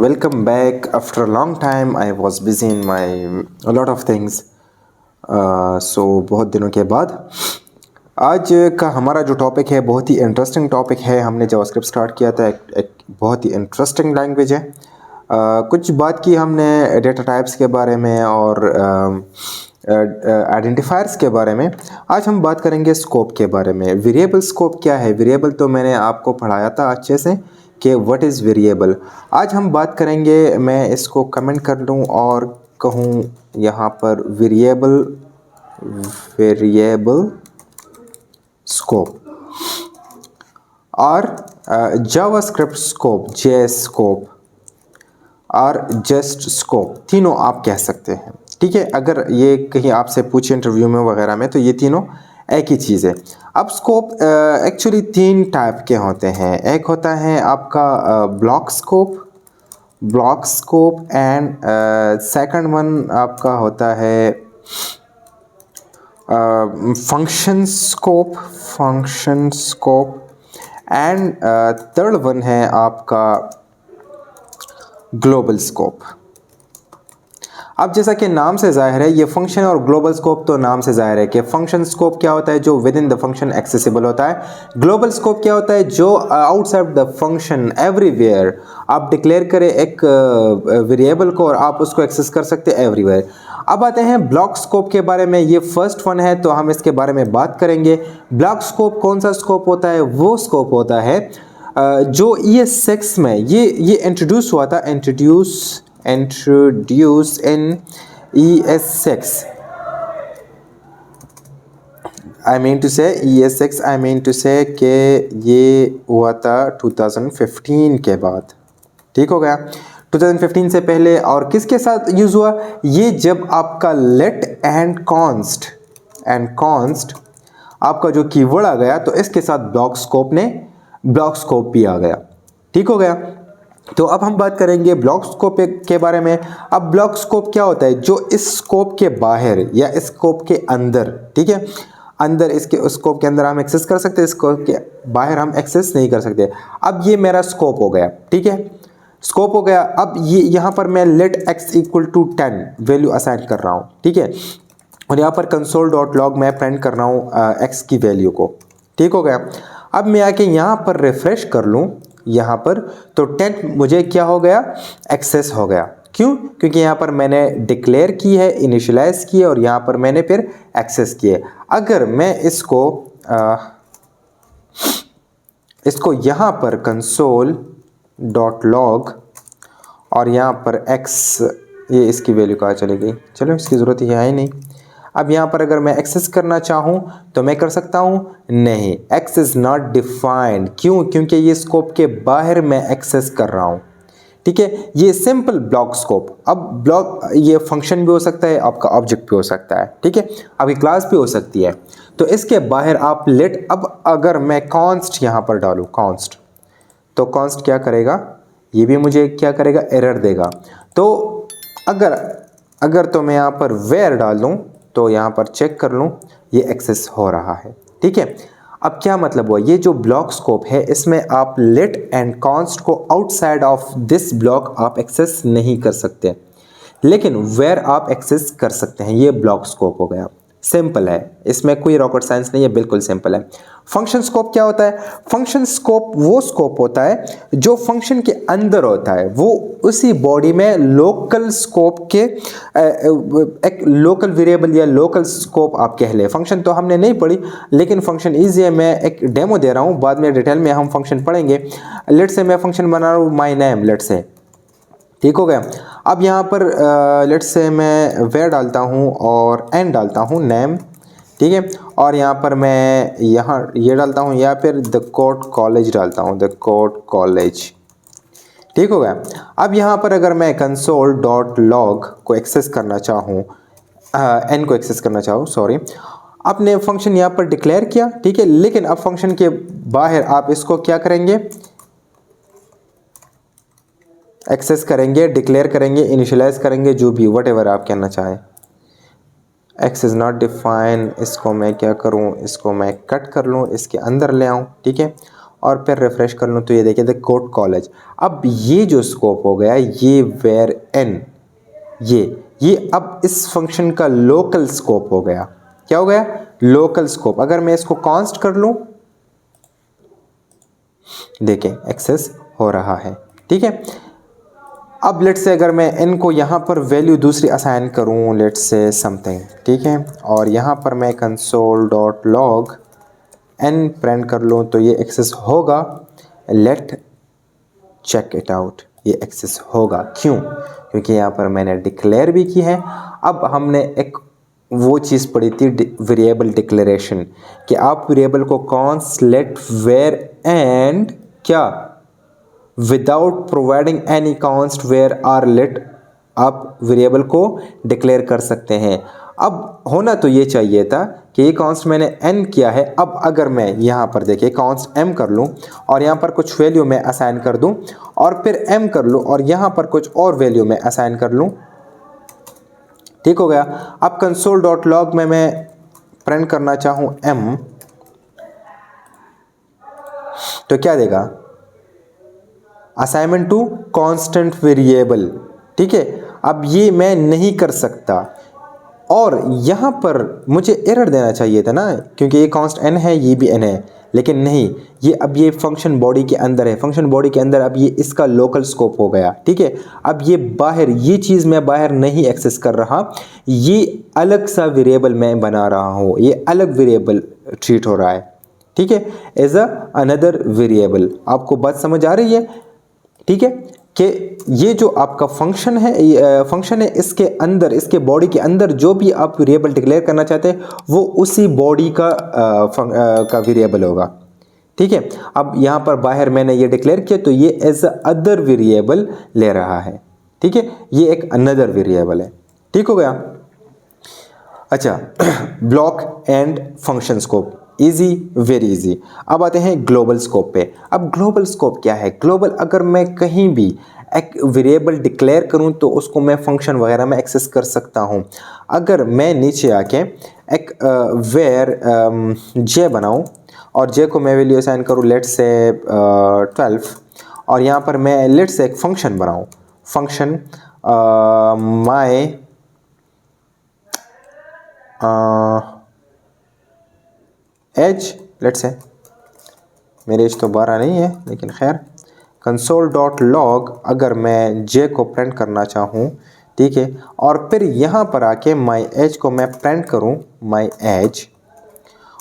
welcome back. After a long time, I was busy in a lot of things. So बहुत दिनों के बाद आज का हमारा जो टॉपिक है बहुत ही इंटरेस्टिंग टॉपिक है। हमने जावास्क्रिप्ट स्टार्ट किया था, एक बहुत ही इंटरेस्टिंग लैंग्वेज है। कुछ बात की हमने डेटा टाइप्स के बारे में और आइडेंटिफायर्स के बारे में। आज हम बात करेंगे स्कोप के बारे में। वेरिएबल स्कोप क्या है? वेरिएबल तो मैंने आपको पढ़ाया था अच्छे से कि व्हाट इज़ वेरिएबल। आज हम बात करेंगे, मैं इसको कमेंट कर लूँ और कहूँ यहाँ पर वेरिएबल स्कोप और जावास्क्रिप्ट स्कोप, जेएस स्कोप और जस्ट स्कोप, तीनों आप कह सकते हैं। ठीक है, अगर ये कहीं आपसे पूछे इंटरव्यू में वगैरह में तो ये तीनों एक ही चीज़ है। अब स्कोप एक्चुअली तीन टाइप के होते हैं। एक होता है आपका block scope and second one आपका होता है function scope and third one है आपका ग्लोबल स्कोप। अब जैसा कि नाम से जाहिर है, ये फंक्शन और ग्लोबल स्कोप तो नाम से जाहिर है कि फंक्शन स्कोप क्या होता है जो with in the function accessible होता है। ग्लोबल स्कोप क्या होता है जो आउटसाइड द फंक्शन एवरीवेयर आप डिक्लेयर करें एक वेरिएबल को और आप उसको एक्सेस कर सकते हैं एवरीवेयर। अब आते हैं ब्लॉक स्कोप के बारे में। ये फर्स्ट वन है तो हम इसके बारे में बात करेंगे। ब्लॉक स्कोप कौन सा स्कोप होता है? वो स्कोप होता है जो ES6 में ये इंट्रोड्यूस हुआ था, introduce in ES6। I mean to say ES6, I mean to say कि ये हुआ था 2015 के बाद। ठीक हो गया, 2015 से पहले और किसके साथ यूज़ हुआ? ये जब आपका लेट एंड कॉन्स्ट आपका जो कीवर्ड आ गया तो इसके साथ ब्लॉक स्कोप भी आ गया। ठीक हो गया, तो अब हम बात करेंगे ब्लॉक स्कोप के बारे में। अब ब्लॉक स्कोप क्या होता है? जो इस स्कोप के बाहर या इस स्कोप के अंदर, ठीक है, अंदर इसके स्कोप के अंदर हम एक्सेस कर सकते हैं, स्कोप के बाहर हम एक्सेस नहीं कर सकते। अब ये मेरा स्कोप हो गया, ठीक है, स्कोप हो गया। अब ये यहाँ पर मैं let x equal to 10 value assign कर रहा हूँ, ठीक है, और यहाँ पर console.log मैं प्रिंट कर रहा हूँ x की वैल्यू को। ठीक हो गया, अब मैं आके यहाँ पर रिफ्रेश कर लूँ यहाँ पर तो 10 मुझे क्या हो गया? एक्सेस हो गया। क्यों? क्योंकि यहाँ पर मैंने डिक्लेयर की है, इनिशियलाइज की है और यहाँ पर मैंने फिर एक्सेस किए। अगर मैं इसको यहाँ पर console.log और यहाँ पर x, ये इसकी वैल्यू कहाँ चली गई? चलो इसकी ज़रूरत है ही नहीं। अब यहाँ पर अगर मैं एक्सेस करना चाहूँ तो मैं कर सकता हूँ? नहीं, एक्स इज़ नॉट डिफाइंड। क्यों? क्योंकि ये स्कोप के बाहर मैं एक्सेस कर रहा हूँ। ठीक है, ये सिंपल ब्लॉक स्कोप। अब ब्लॉक ये फंक्शन भी हो सकता है, आपका ऑब्जेक्ट भी हो सकता है, ठीक है, आपकी क्लास भी हो सकती है। तो इसके बाहर आप लेट, अब अगर मैं कॉन्स्ट यहाँ पर डालूँ कॉन्स्ट, तो कॉन्स्ट क्या करेगा? ये भी मुझे क्या करेगा? एरर देगा। तो अगर तो मैं यहाँ पर वेयर डाल दूँ तो यहाँ पर चेक कर लूँ, ये एक्सेस हो रहा है। ठीक है, अब क्या मतलब हुआ? ये जो ब्लॉक स्कोप है इसमें आप लेट एंड कॉन्स्ट को आउटसाइड ऑफ दिस ब्लॉक आप एक्सेस नहीं कर सकते, लेकिन वेयर आप एक्सेस कर सकते हैं। ये ब्लॉक स्कोप हो गया। सिंपल है, इसमें कोई रॉकेट साइंस नहीं है, बिल्कुल सिंपल है। फंक्शन स्कोप क्या होता है? फंक्शन स्कोप वो स्कोप होता है जो फंक्शन के अंदर होता है, वो उसी बॉडी में लोकल स्कोप के एक लोकल वेरिएबल या लोकल स्कोप आप कह ले। फंक्शन तो हमने नहीं पढ़ी, लेकिन फंक्शन ईजी है। मैं एक डेमो दे रहा हूँ, बाद में डिटेल में हम फंक्शन पढ़ेंगे। लेट से मैं फंक्शन बना रहा हूँ माई नेम, लेट से। ठीक हो गया, अब यहाँ पर लेट से मैं वेयर डालता हूँ और एन डालता हूँ नेम, ठीक है, और यहाँ पर मैं ये डालता हूँ या फिर द कोट कॉलेज डालता हूँ, द कोट कॉलेज। ठीक हो गया, अब यहाँ पर अगर मैं console.log को एक्सेस करना चाहूँ, एन को एक्सेस करना चाहूँ, सॉरी, आपने फंक्शन यहाँ पर डिक्लेयर किया, ठीक है, लेकिन अब फंक्शन के बाहर आप इसको क्या करेंगे? एक्सेस करेंगे, डिक्लेयर करेंगे, इनिशियलाइज करेंगे, जो भी वट एवर आप कहना चाहें। एक्स इज़ नॉट डिफाइन, इसको मैं क्या करूं? इसको मैं कट कर लूं, इसके अंदर ले आऊं, ठीक है, और फिर रिफ्रेश कर लूँ तो ये देखिए द कोट कॉलेज। अब ये जो स्कोप हो गया ये वेयर एन, ये अब इस फंक्शन का लोकल स्कोप हो गया। क्या हो गया? Local scope. अगर मैं इसको कांस्ट कर लूं, देखें एक्सेस हो रहा है, ठीक है। अब लेट्स से अगर मैं n को यहाँ पर वैल्यू दूसरी असाइन करूँ, लेट्स से समथिंग, ठीक है, और यहाँ पर मैं console.log n प्रिंट कर लूँ तो ये एक्सेस होगा। लेट चेक इट आउट, ये एक्सेस होगा। क्यों? क्योंकि यहाँ पर मैंने डिक्लेयर भी की है। अब हमने एक वो चीज़ पढ़ी थी वेरिएबल डिक्लेरेशन, कि आप वेरिएबल को कॉन्स्ट लेट वेयर एंड क्या without providing any const var or let आप वेरिएबल को डिक्लेयर कर सकते हैं। अब होना तो ये चाहिए था कि ये कॉन्स्ट मैंने n किया है। अब अगर मैं यहाँ पर देखिए कॉन्स्ट m कर लूँ और यहाँ पर कुछ वैल्यू मैं असाइन कर दूँ और फिर m कर लूँ और यहाँ पर कुछ और वैल्यू मैं असाइन कर लूँ, ठीक हो गया। अब console.log में मैं प्रिंट करना चाहूँ m, तो क्या देगा? असाइनमेंट टू कांस्टेंट वेरिएबल, ठीक है। अब ये मैं नहीं कर सकता और यहाँ पर मुझे एरर देना चाहिए था ना, क्योंकि ये कॉन्स्ट n है, ये भी n है, लेकिन नहीं, ये अब ये फंक्शन बॉडी के अंदर है। फंक्शन बॉडी के अंदर अब ये इसका लोकल स्कोप हो गया, ठीक है। अब ये बाहर, ये चीज़ मैं बाहर नहीं एक्सेस कर रहा, ये अलग सा वेरिएबल मैं बना रहा हूँ, ये अलग वेरिएबल ट्रीट हो रहा है, ठीक है, एज अ अनदर वेरिएबल। आपको बात समझ आ रही है? ठीक है, कि ये जो आपका फंक्शन है, इसके अंदर, इसके बॉडी के अंदर जो भी आप वेरिएबल डिक्लेयर करना चाहते हैं वो उसी बॉडी का वेरिएबल होगा, ठीक है। अब यहाँ पर बाहर मैंने ये डिक्लेयर किया तो ये एज अदर वेरिएबल ले रहा है, ठीक है, ये एक अनदर वेरिएबल है, ठीक हो गया। अच्छा, block and function scope, easy, very easy. अब आते हैं ग्लोबल स्कोप पे। अब ग्लोबल स्कोप क्या है? ग्लोबल, अगर मैं कहीं भी एक वेरिएबल डिक्लेयर करूं तो उसको मैं फंक्शन वगैरह में एक्सेस कर सकता हूं। अगर मैं नीचे आके एक वेयर जे बनाऊं और जे को मैं वैल्यू असाइन करूं लेट्स से 12 और यहाँ पर मैं लेट्स से एक फंक्शन बनाऊं, function my age, let's say मेरी एज तो 12 नहीं है, लेकिन खैर console.log अगर मैं j को प्रिंट करना चाहूँ, ठीक है, और फिर यहाँ पर आके my age को मैं प्रिंट करूँ, my age,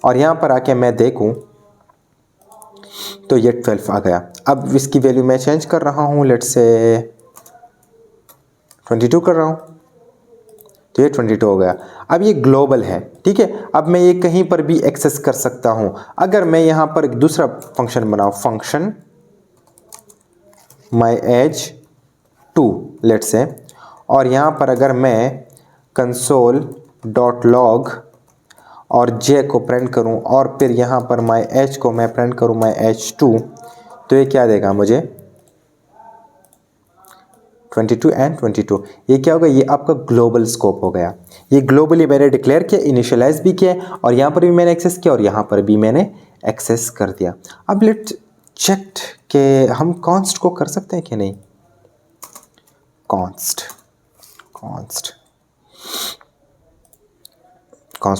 और यहाँ पर आके मैं देखूँ तो ये 12 आ गया। अब इसकी वैल्यू मैं चेंज कर रहा हूँ, लेट्स से 22 कर रहा हूँ तो ये 22 हो गया। अब ये ग्लोबल है, ठीक है। अब मैं ये कहीं पर भी एक्सेस कर सकता हूँ। अगर मैं यहाँ पर एक दूसरा फंक्शन बनाऊँ, फंक्शन माई एज 2 लेट से, और यहाँ पर अगर मैं console.log और j को प्रिंट करूँ और फिर यहाँ पर माई एज को मैं प्रिंट करूँ माई एज 2, तो ये क्या देगा मुझे? 22 एंड 22। ये क्या होगा? ये आपका ग्लोबल स्कोप हो गया। ये ग्लोबली मैंने डिक्लेयर किया, इनिशियलाइज भी किया, और यहाँ पर भी मैंने एक्सेस किया और यहाँ पर भी मैंने एक्सेस कर दिया। अब लेट चेक के हम कॉन्स्ट को कर सकते हैं कि नहीं। कॉन्स्ट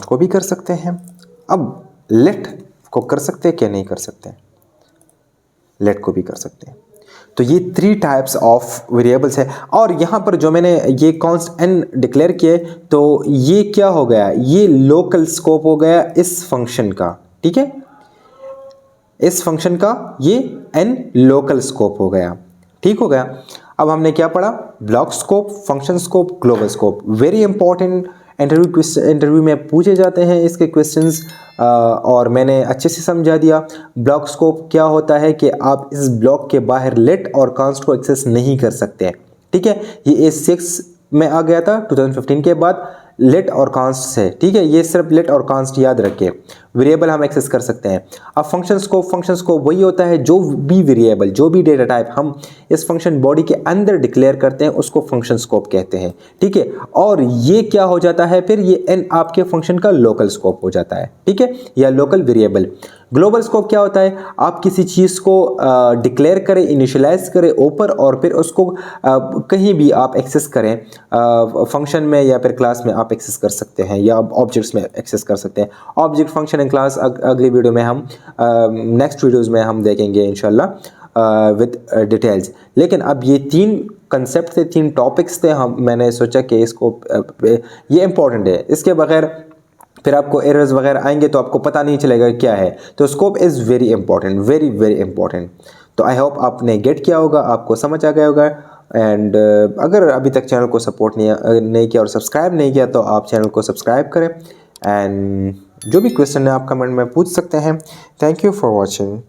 को भी कर सकते हैं। अब लेट को कर सकते हैं कि नहीं कर सकते? लेट को भी कर सकते हैं। तो ये 3 टाइप्स ऑफ वेरिएबल्स है। और यहाँ पर जो मैंने ये कॉन्स्ट n डिक्लेयर किए तो ये क्या हो गया? ये लोकल स्कोप हो गया इस फंक्शन का, ठीक है, इस फंक्शन का ये n लोकल स्कोप हो गया, ठीक हो गया। अब हमने क्या पढ़ा? Block scope, function scope, global scope. Very important, interview में पूछे जाते हैं इसके क्वेश्चंस, और मैंने अच्छे से समझा दिया। ब्लॉक स्कोप क्या होता है कि आप इस ब्लॉक के बाहर लेट और कांस्ट को एक्सेस नहीं कर सकते हैं, ठीक है। ये A6 में आ गया था 2015 के बाद, लेट और कांस्ट से, ठीक है। ये सिर्फ लेट और कांस्ट याद रखिए। वेरिएबल हम एक्सेस कर सकते हैं। अब फंक्शंस को वही होता है जो भी वेरिएबल, जो भी डेटा टाइप हम इस फंक्शन बॉडी के अंदर डिक्लेयर करते हैं उसको फंक्शन स्कोप कहते हैं, ठीक है। और ये क्या हो जाता है फिर, ये n आपके फंक्शन का लोकल स्कोप हो जाता है, ठीक है, या लोकल वेरिएबल। ग्लोबल स्कोप क्या होता है, आप किसी चीज़ को डिक्लेयर करें, इनिशियलाइज करें ऊपर और फिर उसको कहीं भी आप एक्सेस करें, फंक्शन में या फिर क्लास में आप एक्सेस कर सकते हैं या ऑब्जेक्ट्स में एक्सेस कर सकते हैं। ऑब्जेक्ट, फंक्शन एंड क्लास अगली वीडियो में हम नेक्स्ट वीडियोज़ में हम देखेंगे इंशाल्लाह विद डिटेल्स। लेकिन अब ये 3 कंसेप्ट थे, 3 टॉपिक्स थे, हम मैंने सोचा कि इसको ये इंपॉर्टेंट है, इसके बगैर फिर आपको एरर्स वगैरह आएंगे तो आपको पता नहीं चलेगा क्या है। तो scope is very important, very very important. तो आई होप आपने गेट किया होगा, आपको समझ आ गया होगा। एंड अगर अभी तक चैनल को सपोर्ट नहीं किया और सब्सक्राइब नहीं किया तो आप चैनल को सब्सक्राइब करें। एंड जो भी क्वेश्चन है आप कमेंट में पूछ सकते हैं। Thank you for watching.